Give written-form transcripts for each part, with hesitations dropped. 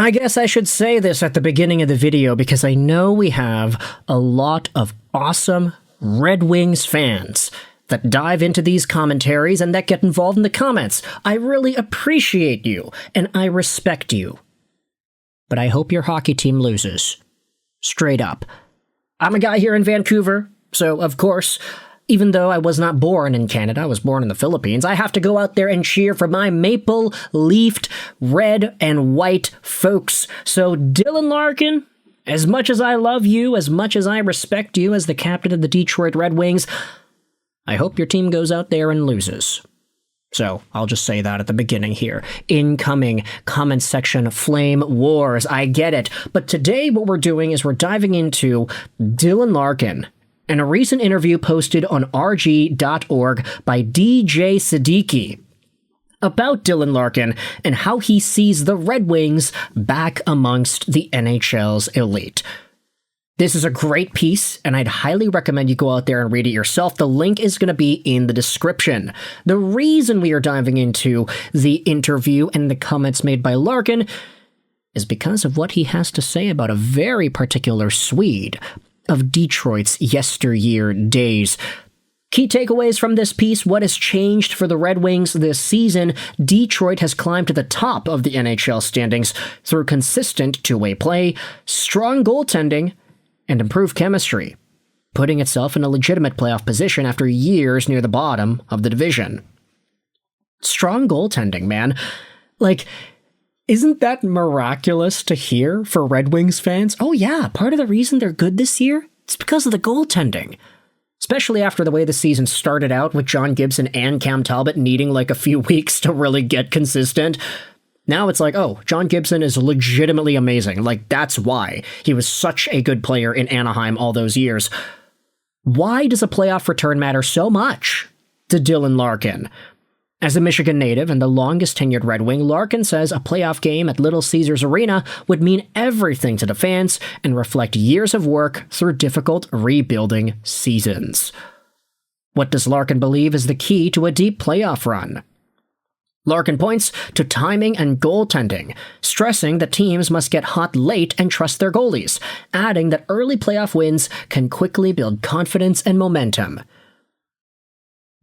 I guess I should say this at the beginning of the video because I know we have a lot of awesome Red Wings fans that dive into these commentaries and that get involved in the comments. I really appreciate you, and I respect you. But I hope your hockey team loses. Straight up. I'm a guy here in Vancouver, so of course, even though I was not born in Canada, I was born in the Philippines, I have to go out there and cheer for my maple-leafed red and white folks. So Dylan Larkin, as much as I love you, as much as I respect you as the captain of the Detroit Red Wings, I hope your team goes out there and loses. So, I'll just say that at the beginning here. Incoming comment section flame wars, I get it. But today what we're doing is we're diving into Dylan Larkin and a recent interview posted on rg.org by DJ Siddiqui about Dylan Larkin and how he sees the Red Wings back amongst the NHL's elite. This is a great piece, and I'd highly recommend you go out there and read it yourself. The link is going to be in the description. The reason we are diving into the interview and the comments made by Larkin is because of what he has to say about a very particular Swede of Detroit's yesteryear days. Key takeaways from this piece: what has changed for the Red Wings this season? Detroit has climbed to the top of the NHL standings through consistent two-way play, strong goaltending, and improved chemistry, putting itself in a legitimate playoff position after years near the bottom of the division. Strong goaltending, man. Like, isn't that miraculous to hear for Red Wings fans? Oh yeah, part of the reason they're good this year is because of the goaltending. Especially after the way the season started out with John Gibson and Cam Talbot needing like a few weeks to really get consistent. Now it's like, oh, John Gibson is legitimately amazing. Like, that's why he was such a good player in Anaheim all those years. Why does a playoff return matter so much to Dylan Larkin? As a Michigan native and the longest tenured Red Wing, Larkin says a playoff game at Little Caesars Arena would mean everything to the fans and reflect years of work through difficult rebuilding seasons. What does Larkin believe is the key to a deep playoff run? Larkin points to timing and goaltending, stressing that teams must get hot late and trust their goalies, adding that early playoff wins can quickly build confidence and momentum.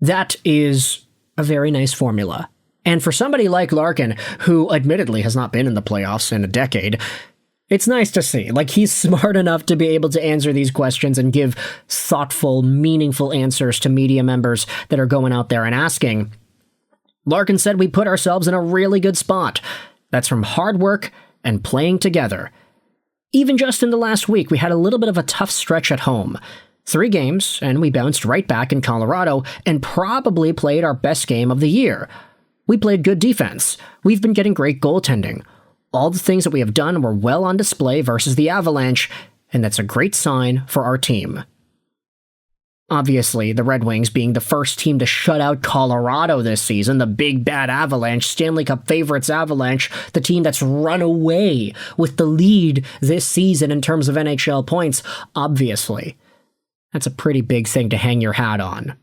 That is a very nice formula. And for somebody like Larkin, who admittedly has not been in the playoffs in a decade, it's nice to see. Like, he's smart enough to be able to answer these questions and give thoughtful, meaningful answers to media members that are going out there and asking. Larkin said we put ourselves in a really good spot. That's from hard work and playing together. Even just in the last week, we had a little bit of a tough stretch at home. 3 games, and we bounced right back in Colorado and probably played our best game of the year. We played good defense. We've been getting great goaltending. All the things that we have done were well on display versus the Avalanche, and that's a great sign for our team. Obviously, the Red Wings being the first team to shut out Colorado this season, the big bad Avalanche, Stanley Cup favorites Avalanche, the team that's run away with the lead this season in terms of NHL points, obviously. That's a pretty big thing to hang your hat on.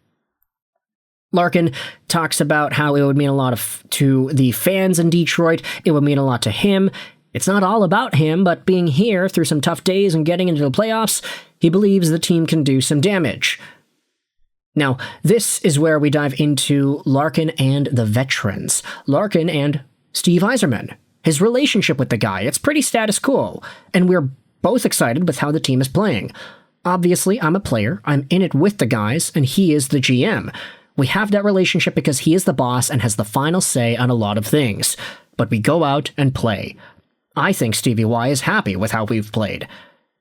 Larkin talks about how it would mean a lot to the fans in Detroit. It would mean a lot to him. It's not all about him, but being here through some tough days and getting into the playoffs, he believes the team can do some damage. Now, this is where we dive into Larkin and the veterans. Larkin and Steve Yzerman. His relationship with the guy, it's pretty status quo, and we're both excited with how the team is playing. Obviously, I'm a player, I'm in it with the guys, and he is the GM. We have that relationship because he is the boss and has the final say on a lot of things. But we go out and play. I think Stevie Y is happy with how we've played.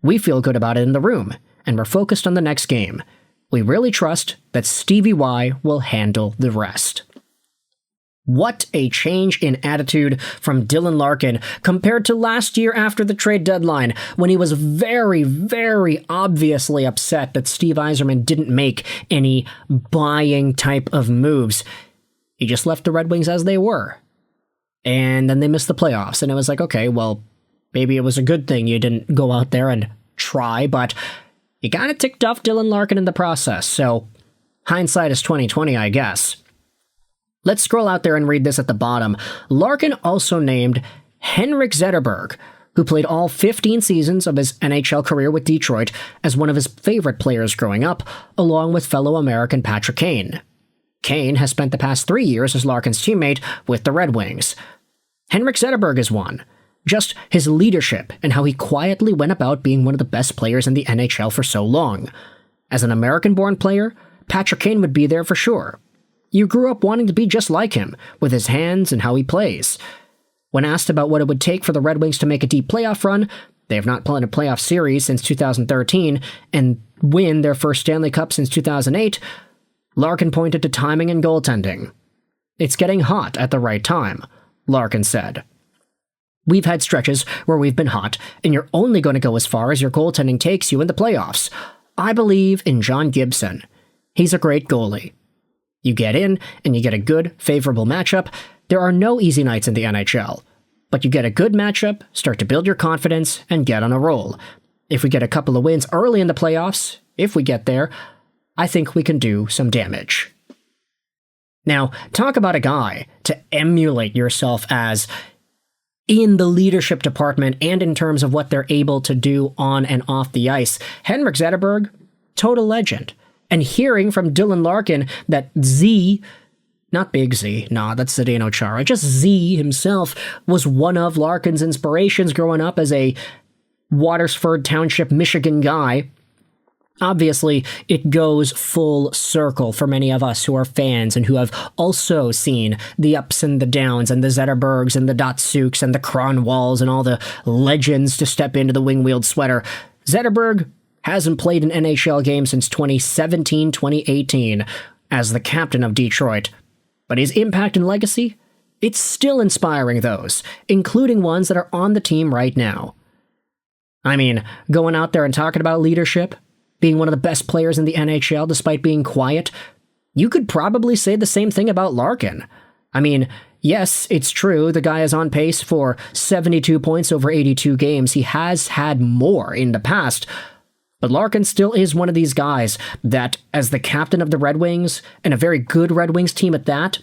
We feel good about it in the room, and we're focused on the next game. We really trust that Stevie Y will handle the rest. What a change in attitude from Dylan Larkin compared to last year after the trade deadline, when he was very, very obviously upset that Steve Yzerman didn't make any buying type of moves. He just left the Red Wings as they were. And then they missed the playoffs, and it was like, okay, well, maybe it was a good thing you didn't go out there and try, but you kind of ticked off Dylan Larkin in the process, so hindsight is 20/20, I guess. Let's scroll out there and read this at the bottom. Larkin also named Henrik Zetterberg, who played all 15 seasons of his NHL career with Detroit as one of his favorite players growing up, along with fellow American Patrick Kane. Kane has spent the past 3 years as Larkin's teammate with the Red Wings. Henrik Zetterberg is one. Just his leadership and how he quietly went about being one of the best players in the NHL for so long. As an American-born player, Patrick Kane would be there for sure. You grew up wanting to be just like him, with his hands and how he plays. When asked about what it would take for the Red Wings to make a deep playoff run, they have not played a playoff series since 2013 and win their first Stanley Cup since 2008, Larkin pointed to timing and goaltending. "It's getting hot at the right time," Larkin said. "We've had stretches where we've been hot, and you're only going to go as far as your goaltending takes you in the playoffs. I believe in John Gibson. He's a great goalie. You get in, and you get a good, favorable matchup. There are no easy nights in the NHL. But you get a good matchup, start to build your confidence, and get on a roll. If we get a couple of wins early in the playoffs, if we get there, I think we can do some damage." Now, talk about a guy to emulate yourself as in the leadership department and in terms of what they're able to do on and off the ice. Henrik Zetterberg, total legend. And hearing from Dylan Larkin that Z, not Big Z, nah, that's Zdeno Chara, just Z himself was one of Larkin's inspirations growing up as a Watersford Township, Michigan guy. Obviously, it goes full circle for many of us who are fans and who have also seen the ups and the downs and the Zetterbergs and the Datsyuks and the Kronwalls and all the legends to step into the wing-wheeled sweater. Zetterberg hasn't played an NHL game since 2017-2018 as the captain of Detroit. But his impact and legacy? It's still inspiring those, including ones that are on the team right now. I mean, going out there and talking about leadership, being one of the best players in the NHL despite being quiet, you could probably say the same thing about Larkin. I mean, yes, it's true, the guy is on pace for 72 points over 82 games. He has had more in the past, but Larkin still is one of these guys that, as the captain of the Red Wings, and a very good Red Wings team at that,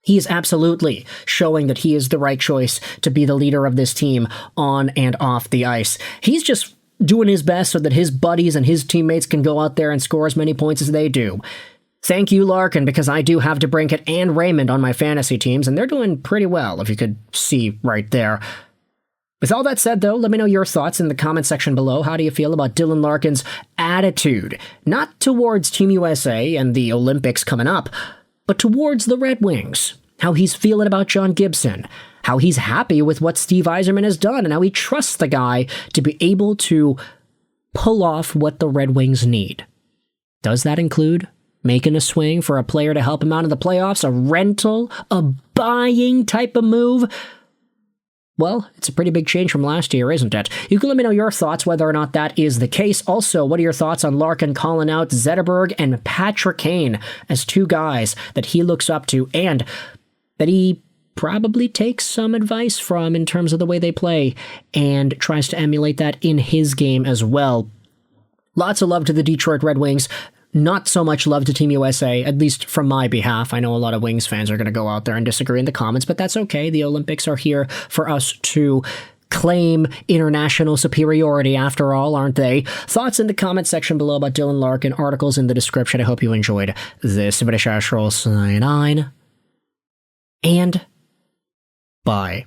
he is absolutely showing that he is the right choice to be the leader of this team on and off the ice. He's just doing his best so that his buddies and his teammates can go out there and score as many points as they do. Thank you, Larkin, because I do have DeBrincat and Raymond on my fantasy teams, and they're doing pretty well, if you could see right there. With all that said, though, let me know your thoughts in the comment section below. How do you feel about Dylan Larkin's attitude? Not towards Team USA and the Olympics coming up, but towards the Red Wings. How he's feeling about John Gibson. How he's happy with what Steve Yzerman has done, and how he trusts the guy to be able to pull off what the Red Wings need. Does that include making a swing for a player to help him out in the playoffs? A rental? A buying type of move? Well, it's a pretty big change from last year, isn't it? You can let me know your thoughts whether or not that is the case. Also, what are your thoughts on Larkin calling out Zetterberg and Patrick Kane as two guys that he looks up to and that he probably takes some advice from in terms of the way they play and tries to emulate that in his game as well? Lots of love to the Detroit Red Wings. Not so much love to Team USA, at least from my behalf. I know a lot of Wings fans are going to go out there and disagree in the comments, but that's okay. The Olympics are here for us to claim international superiority after all, aren't they? Thoughts in the comment section below about Dylan Larkin, articles in the description. I hope you enjoyed this British Ashroll sign on. And bye.